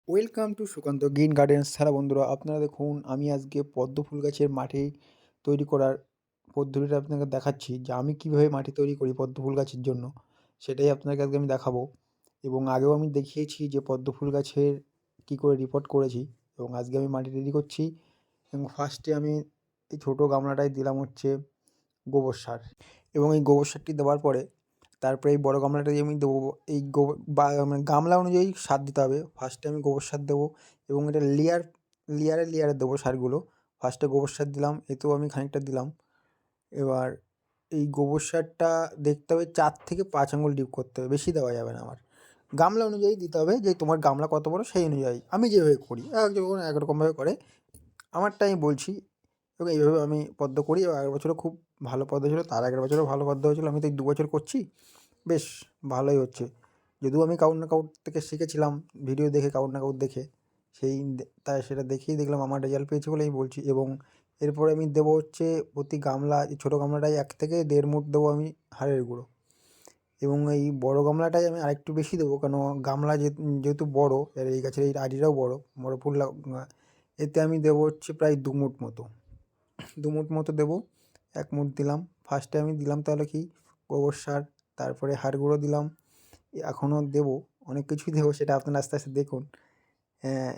Welcome to Sukanta green gardens. Hello বন্ধুরা, আপনারা দেখুন আমি আজকে পদ্ম ফুল গাছের মাটি তৈরি করার পদ্ধতিটা আপনাকে দেখাচ্ছি যে আমি কীভাবে মাটি তৈরি করি পদ্ম ফুল গাছের জন্য। সেটাই আপনাকে আজকে আমি দেখাবো। এবং আগেও আমি দেখিয়েছি যে পদ্ম ফুল গাছের কী করে রিপোর্ট করেছি। এবং আজকে আমি মাটি রেডি করছি। এবং ফার্স্টে আমি এই ছোটো গামলাটায় দিলাম হচ্ছে গোবর সার। এবং এই গোবর সারটি দেওয়ার পরে তারপরে এই বড় গামলাটায় আমি দেবো এই গোবর বা মানে গামলা অনুযায়ী সার দিতে হবে। ফার্স্টে আমি গোবর সার দেবো এবং এটা লেয়ারে দেবো সারগুলো। ফার্স্টে গোবর সার দিলাম, এতেও আমি খানিকটা দিলাম। এবার এই গোবর সারটা দেখতে হবে 4 থেকে 5 আঙুল ডিপ করতে হবে, বেশি দেওয়া যাবে না। আমার গামলা অনুযায়ী দিতে হবে, যে তোমার গামলা কত বড় সেই অনুযায়ী। আমি যেভাবে করি একজন এক রকমভাবে করে, আমারটা আমি বলছি। এবং এইভাবে আমি পদ্ম করি। এবং আগের বছরও খুব ভালো পদ্ম ছিল, তার আগের বছরও ভালো পদ্ম হয়েছিলো। আমি তো এই 2 বছর করছি, বেশ ভালোই হচ্ছে। যদিও আমি কারোর না কারোর থেকে শিখেছিলাম, ভিডিও দেখে কারোর না কারোর দেখে, তাই সেটা দেখেই দেখলাম, আমার রেজাল্ট পেয়েছি বলেই বলছি। এবং এরপরে আমি দেবো হচ্ছে প্রতি গামলা, এই ছোটো গামলাটায় 1 থেকে 1.5 মুঠ দেবো আমি হাড়ের গুঁড়ো। এবং এই বড় গামলাটায় আমি আরেকটু বেশি দেবো, কেন গামলা যেহেতু বড়, আর এই গাছের এই আড়িটাও বড় ফুল এতে আমি দেবো হচ্ছে প্রায় 2 মুঠ মতো। 2 মুঠ মতো দেবো। 1 মুঠ দিলাম। ফার্স্টে আমি দিলাম তাহলে কি গোবর সার, তারপরে হাড় গুঁড়ো দিলাম। এখনও দেবো, অনেক কিছুই দেবো, সেটা আপনারা আস্তে আস্তে দেখুন।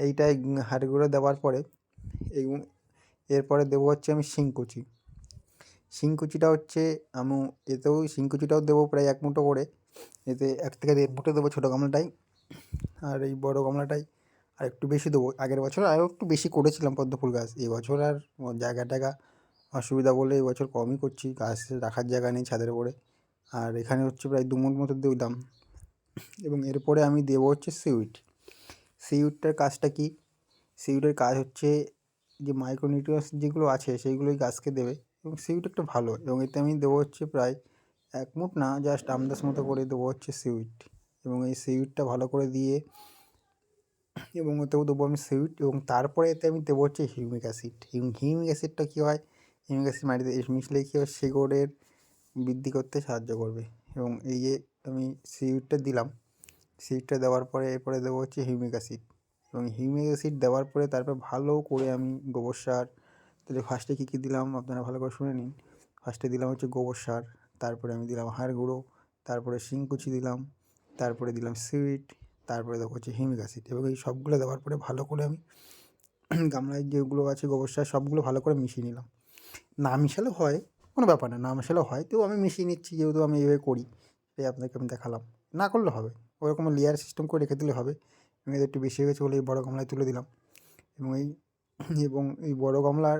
এইটাই হাড় গুঁড়ো দেওয়ার পরে এই এরপরে দেবো হচ্ছে আমি শিংকুচি। শিংকুচিটা হচ্ছে এতেও শিংকুচিটাও দেবো প্রায় 1 মুঠো করে। এতে 1 থেকে 1.5 মুঠো দেবো ছোটো গামলাটায়। আর এই বড় গামলাটায় আর একটু বেশি দেবো। আগের বছর আরও একটু বেশি করেছিলাম পদ্ম ফুল গাছ। এবছর আর জায়গা টায়গা অসুবিধা বলে এবছর কমই করছি, গাছ রাখার জায়গা নেই ছাদের উপরে। আর এখানে হচ্ছে প্রায় 2 মুঠ মতো দিলাম। এবং এরপরে আমি দেবো হচ্ছে সিউইডটার কাজটা কি? সিউইডের কাজ হচ্ছে যে মাইক্রোনিউট্রিয়েন্টস যেগুলো আছে সেইগুলোই গাছকে দেবে। এবং সিউইড একটা ভালো, এবং এতে আমি দেবো হচ্ছে প্রায় 1 মুঠ না, জাস্ট আমদাস মতো করে দেবো হচ্ছে সিউইড। এবং এই সিউইডটা ভালো করে দিয়ে, এবং ওতেও দেবো আমি সিউইড। এবং তারপরে এতে আমি দেবো হচ্ছে হিউমিক অ্যাসিড। এবং হিউমিক অ্যাসিডটা কী হয়, হিউমিক অ্যাসিড মাটিতে মিশলে কী হয়, শিকড়ের বৃদ্ধি করতে সাহায্য করবে। এবং এই যে আমি সিউইডটা দিলাম, সিউইডটা দেওয়ার পরে এরপরে দেবো হচ্ছে হিউমিক অ্যাসিড। এবং হিউমিক অ্যাসিড দেওয়ার পরে তারপর ভালো করে আমি গোবর সার, তাহলে ফার্স্টে কী কী দিলাম আপনারা ভালো করে শুনে নিন। ফার্স্টে দিলাম হচ্ছে গোবর সার, তারপরে আমি দিলাম হাড় গুঁড়ো, তারপরে শিংকুচি দিলাম, তারপরে দিলাম সিউইড, তারপরে দেবো হচ্ছে হিউমিক অ্যাসিড। এবং এই সবগুলো দেওয়ার পরে ভালো করে আমি গামলায় যেগুলো আছে গোবর সার সবগুলো ভালো করে মিশিয়ে নিলাম। না মিশালেও হয়, কোনো ব্যাপার না, না মিশালেও হয়, তো আমি মিশিয়ে নিচ্ছি যেহেতু আমি এইভাবে করি, তাই আপনাকে আমি দেখালাম। না করলে হবে, ওরকম লেয়ার সিস্টেম করে রেখে দিলে হবে। আমি একটু বেশি হয়ে গেছে বলে এই বড়ো গামলায় তুলে দিলাম। এবং এই বড়ো গামলার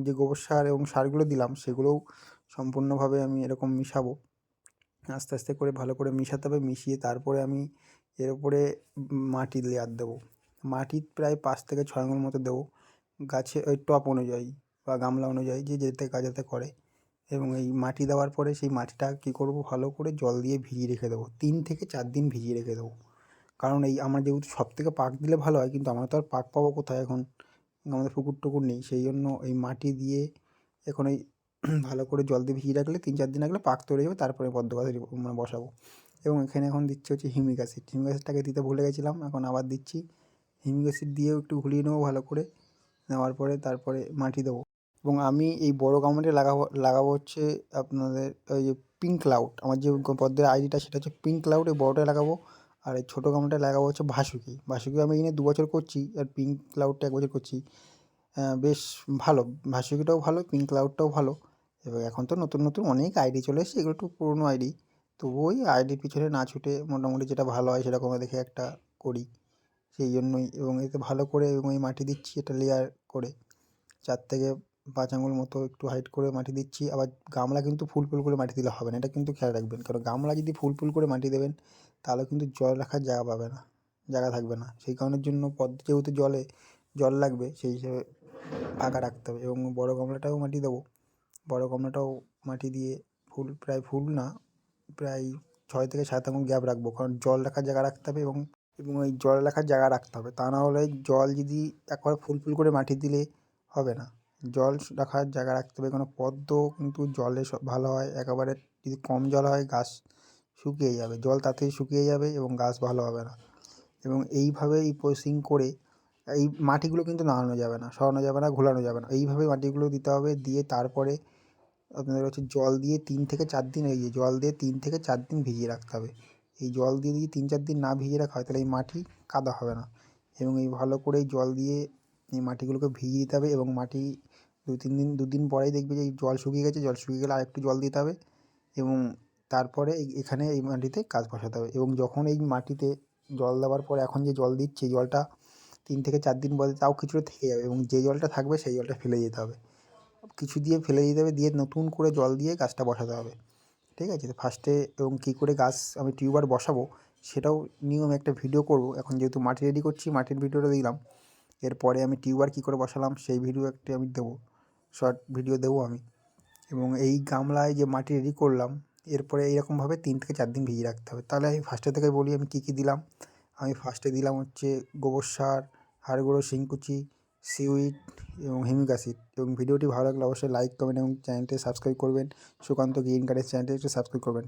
যে গোবর সার এবং সারগুলো দিলাম সেগুলোও সম্পূর্ণভাবে আমি এরকম মিশাবো। আস্তে আস্তে করে ভালো করে মিশাতে হবে। মিশিয়ে তারপরে আমি এর উপরে মাটির লেয়ার দেবো। মাটি প্রায় 5 থেকে 6 আঙুল মতো দেবো, গাছে ওই টব অনুযায়ী বা গামলা অনুযায়ী যে যাতে করে। এবং এই মাটি দেওয়ার পরে সেই মাটিটা কী করবো, ভালো করে জল দিয়ে ভিজিয়ে রেখে দেবো। 3 থেকে 4 দিন ভিজিয়ে রেখে দেবো। কারণ এই আমার যেহেতু সবথেকে পাক দিলে ভালো হয়, কিন্তু আমরা তো আর পাক পাবো কোথায় এখন, আমাদের পুকুর টুকুর নেই। সেই জন্য এই মাটি দিয়ে এখন এই ভালো করে জল দিয়ে ভিজিয়ে রাখলে 3-4 দিন রাখলে পাক তৈরি হবে, তারপরে পদ্ম গাছে বসাবো। এবং এখানে এখন দিচ্ছি হচ্ছে হিউমিক অ্যাসিড। হিউমিক অ্যাসিডটাকে দিতে ভুলে গেছিলাম, এখন আবার দিচ্ছি। হিউমিক অ্যাসিড দিয়েও একটু ঘুলিয়ে নেবো ভালো করে। নেওয়ার পরে তারপরে মাটি দেবো। এবং আমি এই বড় গামলাটি লাগাবো হচ্ছে আপনাদের ওই যে পিঙ্ক ক্লাউড। আমার যে পদ্মের আইডিটা সেটা হচ্ছে পিঙ্ক ক্লাউড, এই বড়টায় লাগাবো। আর এই ছোটো গামলাটায় লাগাবো হচ্ছে ভাসুকি। আমি এই নিয়ে 2 বছর করছি, আর পিঙ্ক ক্লাউডটা 1 বছর করছি। বেশ ভালো, ভাসুকিটাও ভালো, পিঙ্ক ক্লাউডটাও ভালো। এবং এখন তো নতুন নতুন অনেক আইডি চলে এসেছে, এগুলো একটু পুরোনো আইডি। তবু ওই আইডির পিছনে না ছুটে মোটামুটি যেটা ভালো হয় সেরকম দেখে একটা করি, সেই জন্যই। এবং এতে ভালো করে এবং এই মাটি দিচ্ছি এটা লেয়ার করে 4 থেকে 5 আঙুল মতো একটু হাইট করে মাটি দিচ্ছি। আবার গামলা কিন্তু ফুল করে মাটি দিলে হবে না, এটা কিন্তু খেয়াল রাখবেন। কারণ গামলা যদি ফুল করে মাটি দেবেন, তাহলে কিন্তু জল রাখার জায়গা পাবে না, জায়গা থাকবে না। সেই কারণের জন্য যেহেতু জল লাগবে, সেই হিসেবে ফাঁকা রাখতে হবে। এবং বড় গামলাটাও মাটি দেবো। বড় গামলাটাও মাটি দিয়ে ফুল না, প্রায় 6 থেকে 7 আঙুল গ্যাপ রাখবো, কারণ জল রাখার জায়গা রাখতে হবে। এবং ওই জল রাখার জায়গা রাখতে হবে, তা না হলে জল যদি একবারে ফুল করে মাটি দিলে হবে না। জল রাখার জায়গা রাখতে হবে, কারণ পদ্ম কিন্তু জলে ভালো হয়। একেবারে যদি কম জল হয় গাছ শুকিয়ে যাবে, জল তাড়াতাড়ি শুকিয়ে যাবে এবং গাছ ভালো হবে না। এবং এইভাবে এই প্রসেসিং করে এই মাটিগুলো কিন্তু নাড়ানো যাবে না, সরানো যাবে না, ঘোলানো যাবে না। এইভাবে মাটিগুলো দিতে হবে। দিয়ে তারপরে আপনাদের হচ্ছে জল দিয়ে 3 থেকে 4 দিন, এই যে জল দিয়ে 3 থেকে 4 দিন ভিজিয়ে রাখতে হবে। এই জল দিয়ে যদি 3-4 দিন না ভিজিয়ে রাখা হয় তাহলে এই মাটি কাদা হবে না। এবং এই ভালো করে জল দিয়ে এই মাটিগুলোকে ভিজিয়ে দিতে হবে। এবং মাটি 2 দিন পরেই দেখবে যে এই জল শুকিয়ে গেছে। জল শুকিয়ে গেলে আরেকটু জল দিতে হবে এবং তারপরে এখানে এই মাটিতে গাছ বসাতে হবে। এবং যখন এই মাটিতে জল দেওয়ার পর এখন যে জল দিচ্ছি, এই জলটা 3 থেকে 4 দিন বাদে তাও কিছুটা থেকে যাবে এবং যে জলটা থাকবে সেই জলটা ফেলে দিতে হবে। কিছু দিয়ে ফেলে দিতে হবে, দিয়ে নতুন করে জল দিয়ে গাছটা বসাতে হবে। ঠিক আছে? তো ফার্স্টে এবং কী করে গাছ আমি টিউবার বসাবো সেটাও নিয়েও আমি একটা ভিডিও করব। এখন যেহেতু মাটি রেডি করছি, মাটির ভিডিওটা দিলাম। এরপরে আমি টিউবার কী করে বসালাম সেই ভিডিও একটি আমি দেবো, শর্ট ভিডিও দেবো আমি। এবং এই গামলায় যে মাটি রেডি করলাম, এরপরে এইরকমভাবে 3 থেকে 4 দিন ভিজিয়ে রাখতে হবে। তাহলে আমি ফার্স্টে থেকে বলি আমি কী কী দিলাম। আমি ফার্স্টে দিলাম হচ্ছে গোবর সার, হাড় গুঁড়ো, শিংকুচি, সিউইড এবং হিউমিক অ্যাসিড। এবং ভিডিওটি ভালো লাগলে অবশ্যই লাইক, কমেন্ট এবং চ্যানেলটি সাবস্ক্রাইব করবেন। সুকান্ত গ্রিন গার্ডেন চ্যানেলটি একটু সাবস্ক্রাইব করবেন।